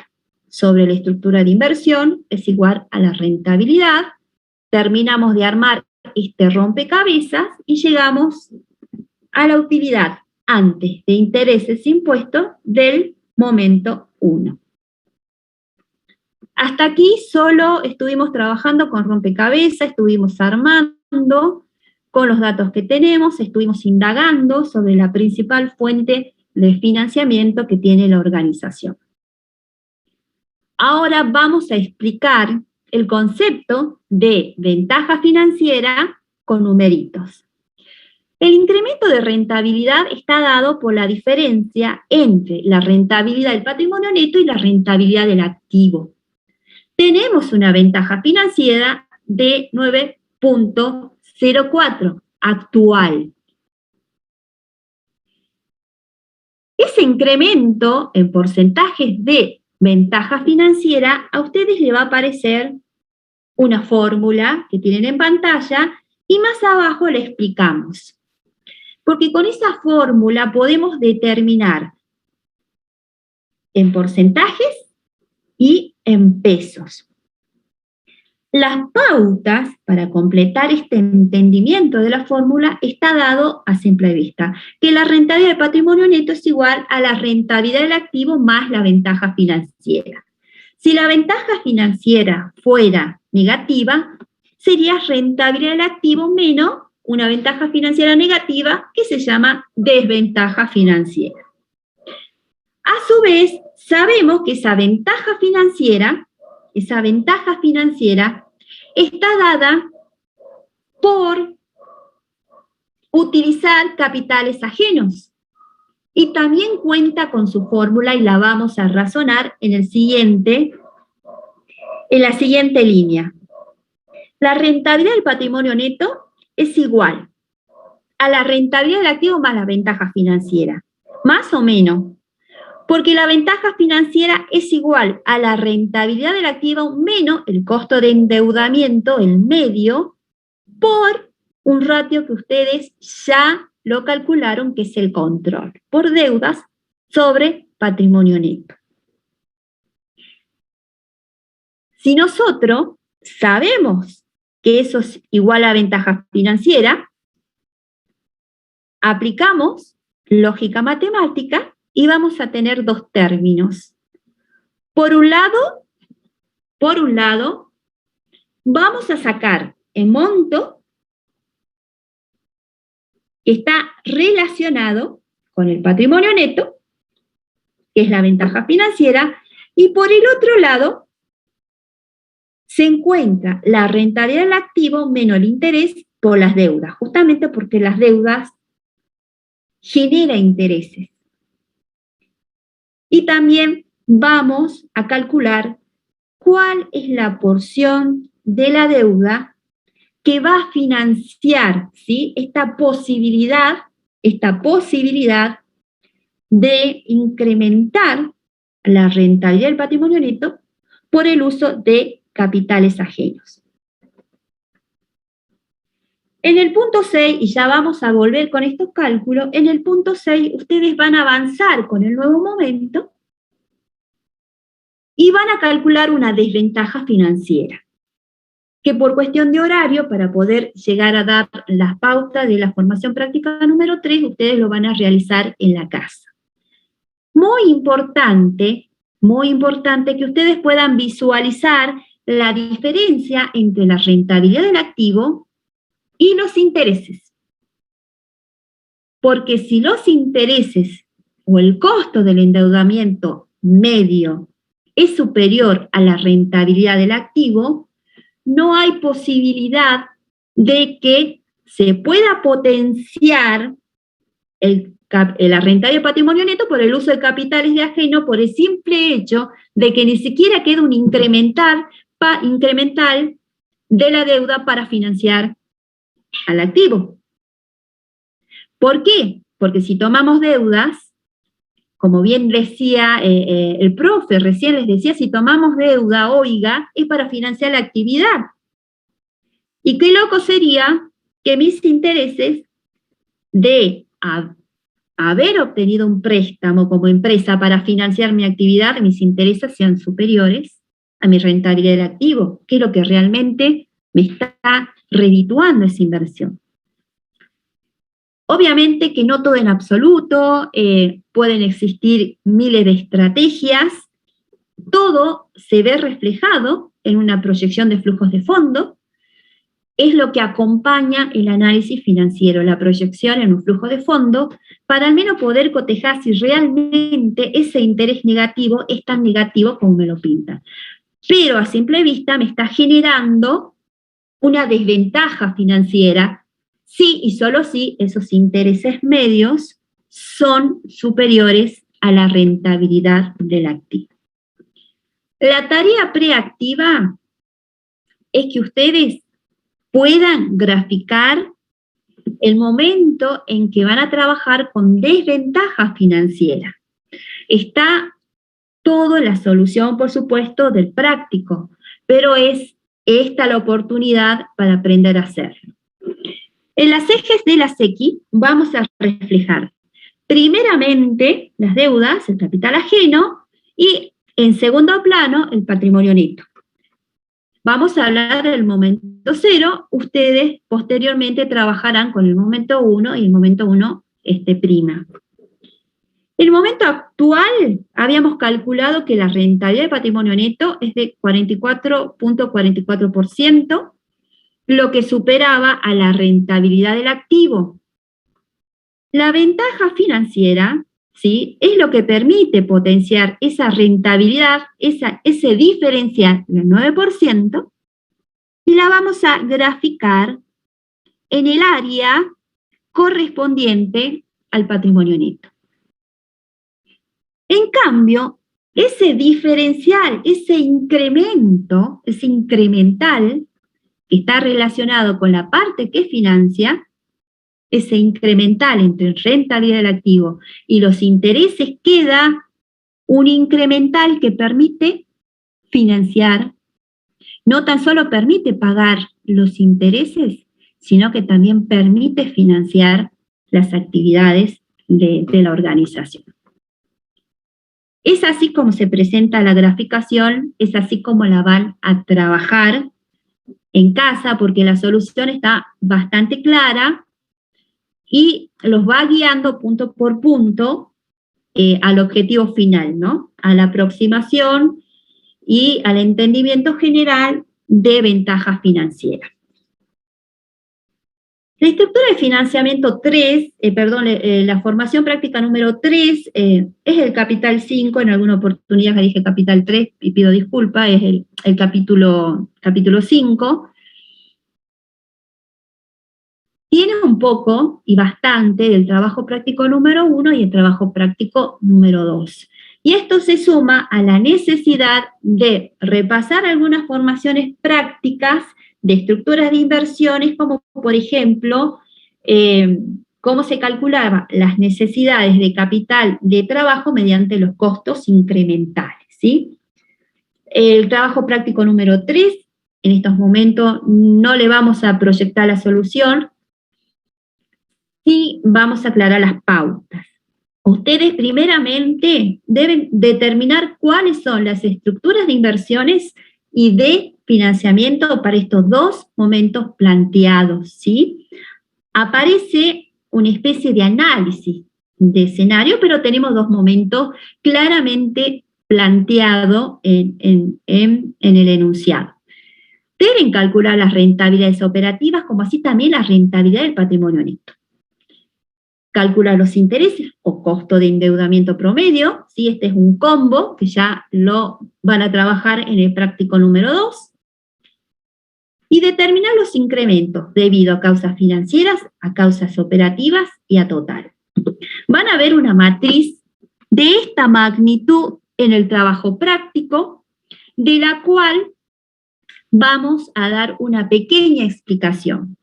sobre la estructura de inversión es igual a la rentabilidad. Terminamos de armar este rompecabezas y llegamos a la utilidad antes de intereses e impuestos del momento 1. Hasta aquí solo estuvimos trabajando con rompecabezas, estuvimos armando con los datos que tenemos, estuvimos indagando sobre la principal fuente de financiamiento que tiene la organización. Ahora vamos a explicar el concepto de ventaja financiera con numeritos. El incremento de rentabilidad está dado por la diferencia entre la rentabilidad del patrimonio neto y la rentabilidad del activo. Tenemos una ventaja financiera de 9.04 actual. Ese incremento en porcentajes de ventaja financiera, a ustedes les va a aparecer una fórmula que tienen en pantalla y más abajo le explicamos. Porque con esa fórmula podemos determinar en porcentajes y en pesos. Las pautas para completar este entendimiento de la fórmula está dado a simple vista, que la rentabilidad del patrimonio neto es igual a la rentabilidad del activo más la ventaja financiera. Si la ventaja financiera fuera negativa, sería rentabilidad del activo menos una ventaja financiera negativa que se llama desventaja financiera. A su vez, sabemos que esa ventaja financiera está dada por utilizar capitales ajenos y también cuenta con su fórmula y la vamos a razonar en la siguiente línea. La rentabilidad del patrimonio neto es igual a la rentabilidad del activo más la ventaja financiera, más o menos, porque la ventaja financiera es igual a la rentabilidad del activo menos el costo de endeudamiento, el medio, por un ratio que ustedes ya lo calcularon, que es el control, por deudas sobre patrimonio neto. Si nosotros sabemos que eso es igual a ventaja financiera, aplicamos lógica matemática y vamos a tener dos términos. Por un lado, vamos a sacar el monto que está relacionado con el patrimonio neto, que es la ventaja financiera, y por el otro lado, se encuentra la rentabilidad del activo menos el interés por las deudas, justamente porque las deudas generan intereses. Y también vamos a calcular cuál es la porción de la deuda que va a financiar, ¿sí?, esta posibilidad de incrementar la rentabilidad del patrimonio neto por el uso de capitales ajenos. En el punto 6, y ya vamos a volver con estos cálculos, en el punto 6 ustedes van a avanzar con el nuevo momento y van a calcular una desventaja financiera, que por cuestión de horario, para poder llegar a dar las pautas de la formación práctica número 3, ustedes lo van a realizar en la casa. Muy importante que ustedes puedan visualizar la diferencia entre la rentabilidad del activo y los intereses. Porque si los intereses o el costo del endeudamiento medio es superior a la rentabilidad del activo, no hay posibilidad de que se pueda potenciar la rentabilidad del patrimonio neto por el uso de capitales de ajeno, por el simple hecho de que ni siquiera queda un incremental de la deuda para financiar al activo. ¿Por qué? Porque si tomamos deudas, como bien decía el profe, recién les decía, si tomamos deuda, oiga, es para financiar la actividad. Y qué loco sería que mis intereses de haber obtenido un préstamo como empresa para financiar mi actividad, mis intereses sean superiores a mi rentabilidad del activo, que es lo que realmente me está redituando esa inversión. Obviamente que no todo en absoluto, pueden existir miles de estrategias, todo se ve reflejado en una proyección de flujos de fondo, es lo que acompaña el análisis financiero, la proyección en un flujo de fondo, para al menos poder cotejar si realmente ese interés negativo es tan negativo como me lo pintan. Pero a simple vista me está generando una desventaja financiera si y solo si esos intereses medios son superiores a la rentabilidad del activo. La tarea preactiva es que ustedes puedan graficar el momento en que van a trabajar con desventaja financiera. Está todo en la solución, por supuesto, del práctico, pero es esta la oportunidad para aprender a hacerlo. En las ejes de la SEQI vamos a reflejar primeramente las deudas, el capital ajeno, y en segundo plano el patrimonio neto. Vamos a hablar del momento 0, ustedes posteriormente trabajarán con el momento 1 y el momento 1 prima. El momento actual, habíamos calculado que la rentabilidad del patrimonio neto es de 44.44%, lo que superaba a la rentabilidad del activo. La ventaja financiera, ¿sí?, es lo que permite potenciar esa rentabilidad, ese diferencial del 9%, y la vamos a graficar en el área correspondiente al patrimonio neto. En cambio, ese diferencial, ese incremento, ese incremental, que está relacionado con la parte que financia, ese incremental entre rentabilidad del activo y los intereses, queda un incremental que permite financiar, no tan solo permite pagar los intereses, sino que también permite financiar las actividades de la organización. Es así como se presenta la graficación, es así como la van a trabajar en casa, porque la solución está bastante clara y los va guiando punto por punto al objetivo final, ¿no? A la aproximación y al entendimiento general de ventajas financieras. La estructura de financiamiento 3, la formación práctica número 3 es el capital 5, en alguna oportunidad le dije capital 3 y pido disculpas, es el capítulo 5. Tiene un poco y bastante del trabajo práctico número 1 y el trabajo práctico número 2. Y esto se suma a la necesidad de repasar algunas formaciones prácticas de estructuras de inversiones, como por ejemplo, cómo se calculaban las necesidades de capital de trabajo mediante los costos incrementales, ¿sí? El trabajo práctico número 3, en estos momentos no le vamos a proyectar la solución, sí vamos a aclarar las pautas. Ustedes primeramente deben determinar cuáles son las estructuras de inversiones y de financiamiento para estos dos momentos planteados, ¿sí? Aparece una especie de análisis de escenario, pero tenemos dos momentos claramente planteados en el enunciado. Deben calcular las rentabilidades operativas, como así también la rentabilidad del patrimonio neto. Calcular los intereses o costo de endeudamiento promedio, ¿sí? Este es un combo que ya lo van a trabajar en el práctico número 2. Y determinar los incrementos debido a causas financieras, a causas operativas y a total. Van a ver una matriz de esta magnitud en el trabajo práctico, de la cual vamos a dar una pequeña explicación.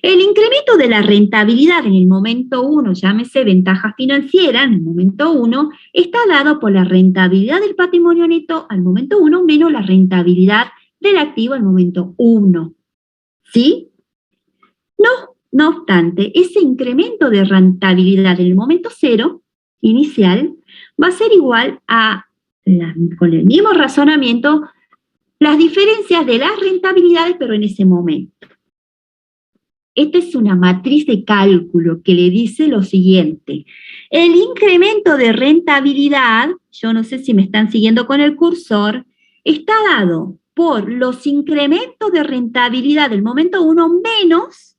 El incremento de la rentabilidad en el momento 1, llámese ventaja financiera en el momento 1, está dado por la rentabilidad del patrimonio neto al momento 1 menos la rentabilidad del activo al momento 1. ¿Sí? No obstante, ese incremento de rentabilidad en el momento 0 inicial va a ser igual a, con el mismo razonamiento, las diferencias de las rentabilidades, pero en ese momento. Esta es una matriz de cálculo que le dice lo siguiente. El incremento de rentabilidad, yo no sé si me están siguiendo con el cursor, está dado por los incrementos de rentabilidad del momento 1 menos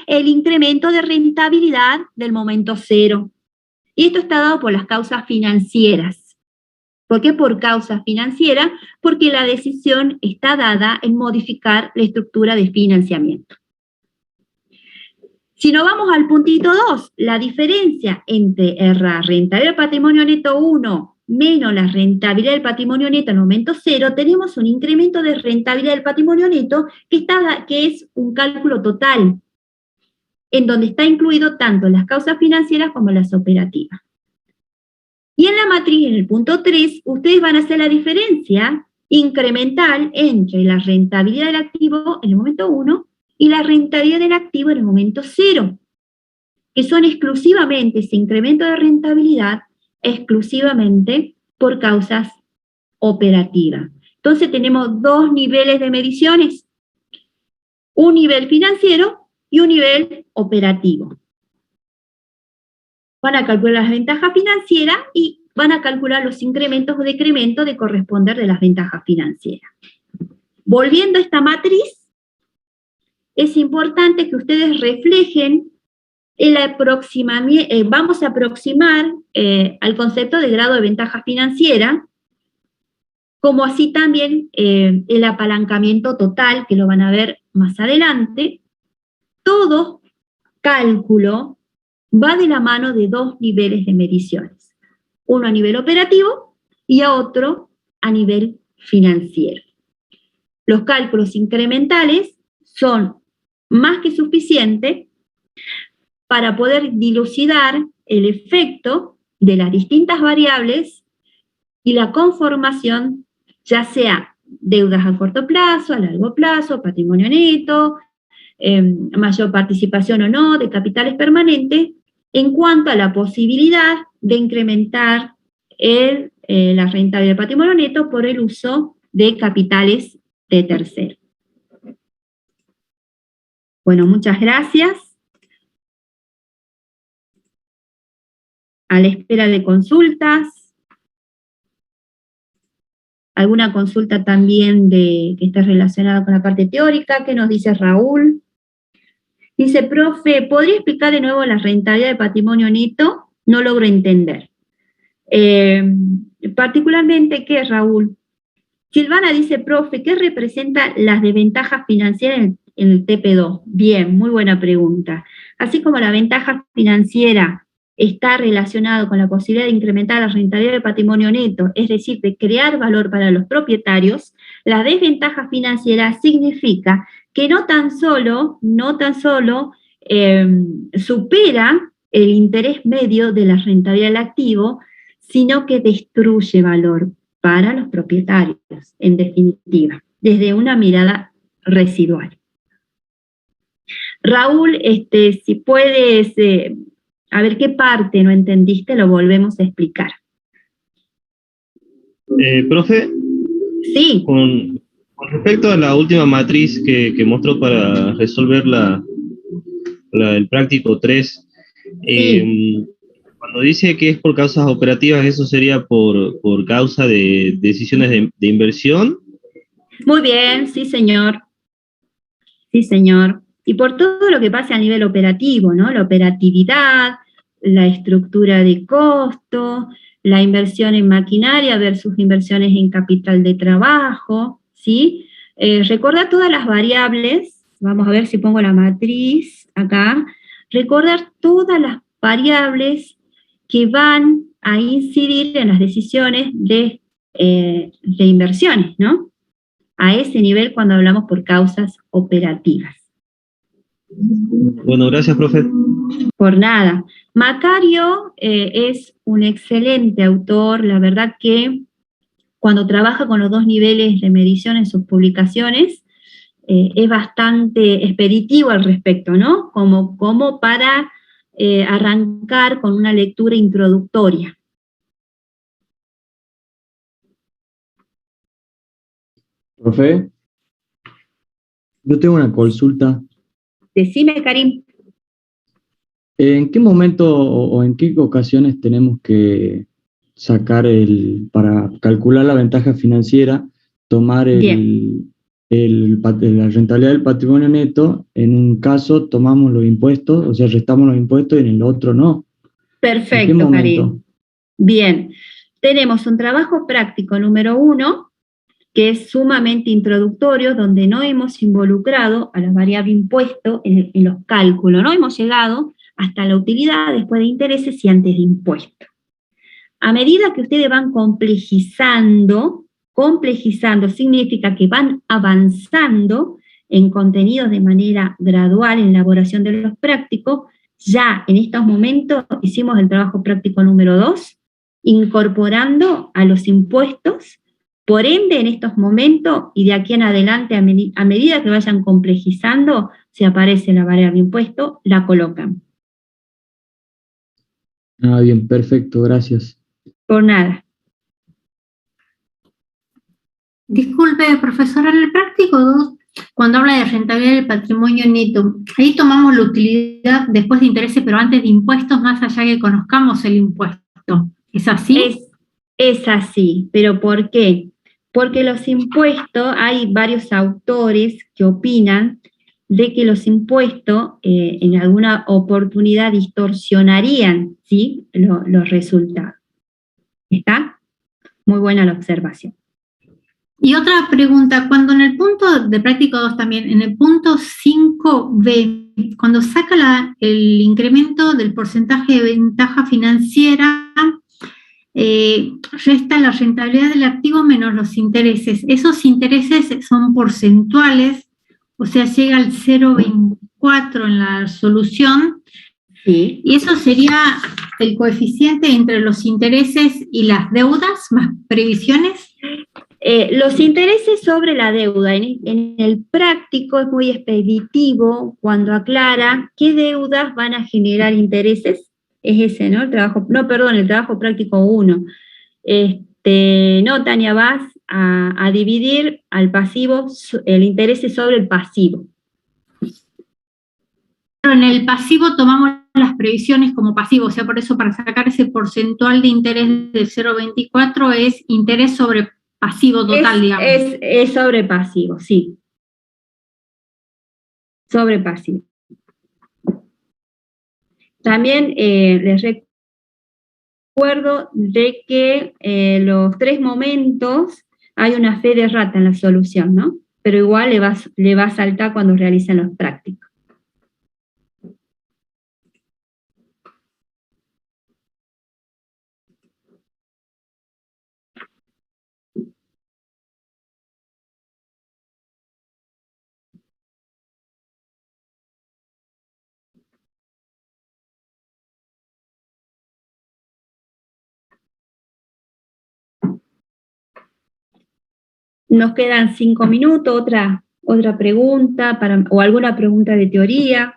el incremento de rentabilidad del momento 0. Y esto está dado por las causas financieras. ¿Por qué por causas financieras? Porque la decisión está dada en modificar la estructura de financiamiento. Si nos vamos al puntito 2, la diferencia entre la rentabilidad del patrimonio neto 1 menos la rentabilidad del patrimonio neto al momento 0, tenemos un incremento de rentabilidad del patrimonio neto que es un cálculo total, en donde está incluido tanto las causas financieras como las operativas. Y en la matriz, en el punto 3, ustedes van a hacer la diferencia incremental entre la rentabilidad del activo en el momento 1 y la rentabilidad del activo en el momento 0, que son exclusivamente ese incremento de rentabilidad exclusivamente por causas operativas. Entonces tenemos dos niveles de mediciones, un nivel financiero y un nivel operativo. Van a calcular las ventajas financieras y van a calcular los incrementos o decrementos de corresponder de las ventajas financieras. Volviendo a esta matriz, es importante que ustedes reflejen vamos a aproximar al concepto de grado de ventaja financiera, como así también el apalancamiento total, que lo van a ver más adelante. Todo cálculo va de la mano de dos niveles de mediciones, uno a nivel operativo y a otro a nivel financiero. Los cálculos incrementales son más que suficientes para poder dilucidar el efecto de las distintas variables y la conformación, ya sea deudas a corto plazo, a largo plazo, patrimonio neto, mayor participación o no de capitales permanentes, en cuanto a la posibilidad de incrementar la rentabilidad del patrimonio neto por el uso de capitales de tercero. Bueno, muchas gracias. A la espera de consultas. ¿Alguna consulta también que esté relacionada con la parte teórica? ¿Qué nos dice Raúl? Dice, profe, ¿podría explicar de nuevo la rentabilidad del patrimonio neto? No logro entender. Particularmente, ¿qué, Raúl? Silvana dice, profe, ¿qué representa las desventajas financieras en el TP2? Bien, muy buena pregunta. Así como la ventaja financiera está relacionado con la posibilidad de incrementar la rentabilidad del patrimonio neto, es decir, de crear valor para los propietarios, la desventaja financiera significa que no tan solo supera el interés medio de la rentabilidad del activo, sino que destruye valor para los propietarios, en definitiva, desde una mirada residual. Raúl, si puedes, a ver qué parte no entendiste, lo volvemos a explicar. Profe, Sí. con respecto a la última matriz que mostró para resolver el práctico 3, Sí. cuando dice que es por causas operativas, ¿eso sería por causa de decisiones de inversión? Muy bien, sí señor. Sí señor. Y por todo lo que pasa a nivel operativo, ¿no? La operatividad, la estructura de costo, la inversión en maquinaria versus inversiones en capital de trabajo, ¿sí? Recordar todas las variables, vamos a ver si pongo la matriz acá, recordar todas las variables que van a incidir en las decisiones de inversiones, ¿no? A ese nivel cuando hablamos por causas operativas. Bueno, gracias, profe. Por nada. Macario es un excelente autor, la verdad que cuando trabaja con los dos niveles de medición en sus publicaciones, es bastante expeditivo al respecto, ¿no? Como para arrancar con una lectura introductoria. Profe, yo tengo una consulta. Decime, Karim. ¿En qué momento o en qué ocasiones tenemos que sacar para calcular la ventaja financiera, tomar Bien. la rentabilidad del patrimonio neto? En un caso tomamos los impuestos, o sea, restamos los impuestos y en el otro no. Perfecto, ¿En qué momento? Karim. Bien. Tenemos un trabajo práctico número 1, que es sumamente introductorio, donde no hemos involucrado a la variable impuesto en los cálculos, no hemos llegado hasta la utilidad después de intereses y antes de impuesto. A medida que ustedes van complejizando significa que van avanzando en contenidos de manera gradual en la elaboración de los prácticos. Ya en estos momentos hicimos el trabajo práctico número 2, incorporando a los impuestos. Por ende, en estos momentos y de aquí en adelante, a medida que vayan complejizando, si aparece la variable impuesto, la colocan. Ah, bien, perfecto, gracias. Por nada. Disculpe, profesora, en el práctico 2, cuando habla de rentabilidad del patrimonio neto, ahí tomamos la utilidad después de intereses, pero antes de impuestos, más allá que conozcamos el impuesto. ¿Es así? Es así, pero ¿por qué? Porque los impuestos, hay varios autores que opinan de que los impuestos en alguna oportunidad distorsionarían, ¿sí?, los resultados. ¿Está? Muy buena la observación. Y otra pregunta, cuando en el punto de práctico 2 también, en el punto 5b, cuando saca el incremento del porcentaje de ventaja financiera, resta la rentabilidad del activo menos los intereses. Esos intereses son porcentuales, o sea, llega al 0,24 en la solución, Sí. y eso sería el coeficiente entre los intereses y las deudas más previsiones. Los intereses sobre la deuda, en el práctico es muy expeditivo cuando aclara qué deudas van a generar intereses. Es ese, ¿no? El trabajo práctico 1. No, Tania, vas a dividir al pasivo, el interés sobre el pasivo. Pero en el pasivo tomamos las previsiones como pasivo, o sea, por eso para sacar ese porcentual de interés de 0,24 es interés sobre pasivo total, digamos. Es sobre pasivo, sí. Sobre pasivo. También les recuerdo de que los 3 momentos hay una fe de rata en la solución, ¿no? Pero igual le va a saltar cuando realicen los prácticos. Nos quedan 5 minutos, otra pregunta o alguna pregunta de teoría.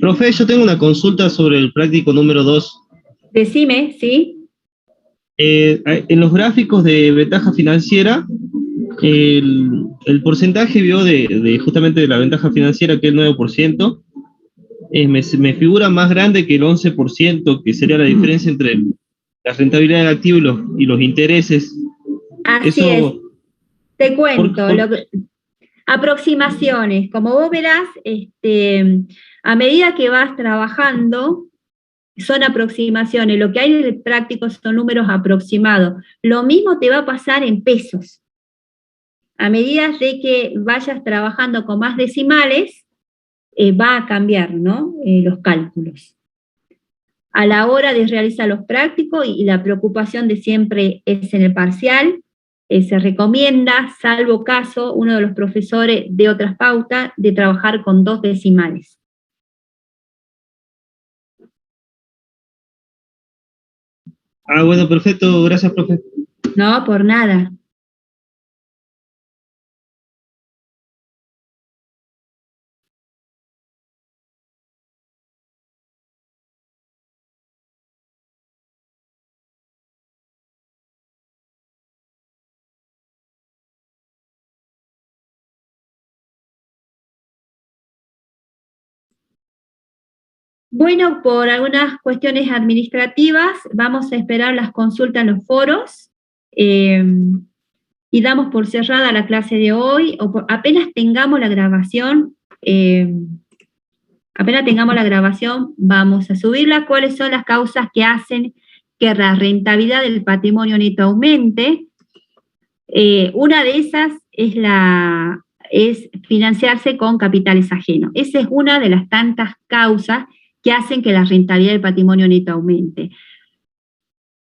Profe, yo tengo una consulta sobre el práctico número 2. Decime, ¿sí? En los gráficos de ventaja financiera, el porcentaje vio justamente de la ventaja financiera, que es el 9%, me figura más grande que el 11%, que sería la diferencia entre la rentabilidad del activo y los intereses. Así Eso, es. Te cuento, por- aproximaciones. Como vos verás, a medida que vas trabajando, son aproximaciones. Lo que hay en el práctico son números aproximados. Lo mismo te va a pasar en pesos. A medida de que vayas trabajando con más decimales, va a cambiar, ¿no? Los cálculos. A la hora de realizar los prácticos, y la preocupación de siempre es en el parcial, se recomienda, salvo caso, uno de los profesores de otras pautas, de trabajar con 2 decimales. bueno, perfecto, gracias, profe. No, por nada. Bueno, por algunas cuestiones administrativas, vamos a esperar las consultas en los foros y damos por cerrada la clase de hoy, apenas tengamos la grabación, vamos a subirla. ¿Cuáles son las causas que hacen que la rentabilidad del patrimonio neto aumente? Una de esas es financiarse con capitales ajenos. Esa es una de las tantas causas que hacen que la rentabilidad del patrimonio neto aumente.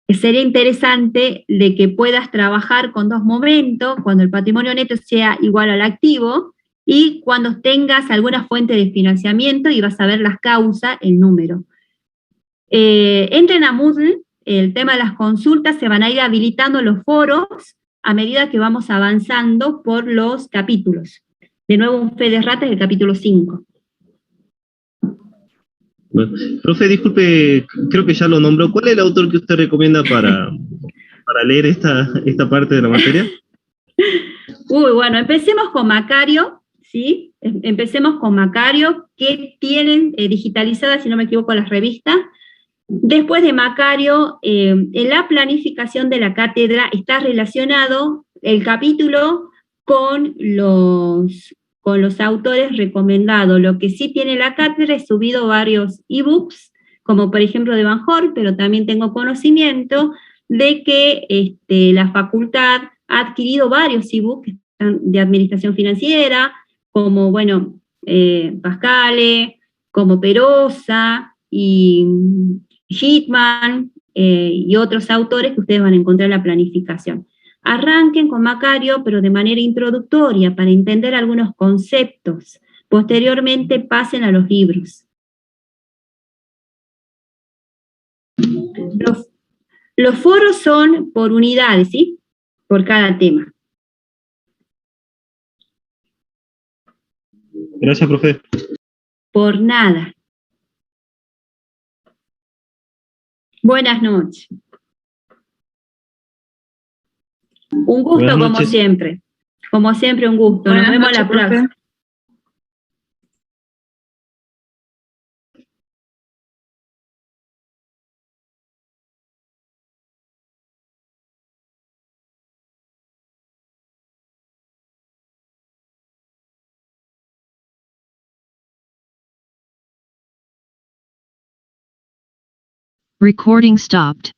Sería interesante de que puedas trabajar con 2 momentos, cuando el patrimonio neto sea igual al activo y cuando tengas alguna fuente de financiamiento, y vas a ver las causas, el número. Entren a Moodle, el tema de las consultas, se van a ir habilitando los foros a medida que vamos avanzando por los capítulos. De nuevo, un fe de ratas del capítulo 5. Bueno, profe, disculpe, creo que ya lo nombró. ¿Cuál es el autor que usted recomienda para leer esta parte de la materia? Bueno, empecemos con Macario, ¿sí? Empecemos con Macario, que tienen digitalizadas, si no me equivoco, las revistas. Después de Macario, en la planificación de la cátedra está relacionado el capítulo con los autores recomendados. Lo que sí tiene la cátedra es subido varios ebooks, como por ejemplo de Van Horn, pero también tengo conocimiento de que la facultad ha adquirido varios ebooks de administración financiera, como, bueno, Pascale, como Perosa y Hitman y otros autores que ustedes van a encontrar en la planificación. Arranquen con Macario, pero de manera introductoria, para entender algunos conceptos. Posteriormente pasen a los libros. Los foros son por unidades, ¿sí? Por cada tema. Gracias, profe. Por nada. Buenas noches. Un gusto, Buenas como noches. siempre. Como siempre, un gusto. Nos vemos la próxima. Recording stopped.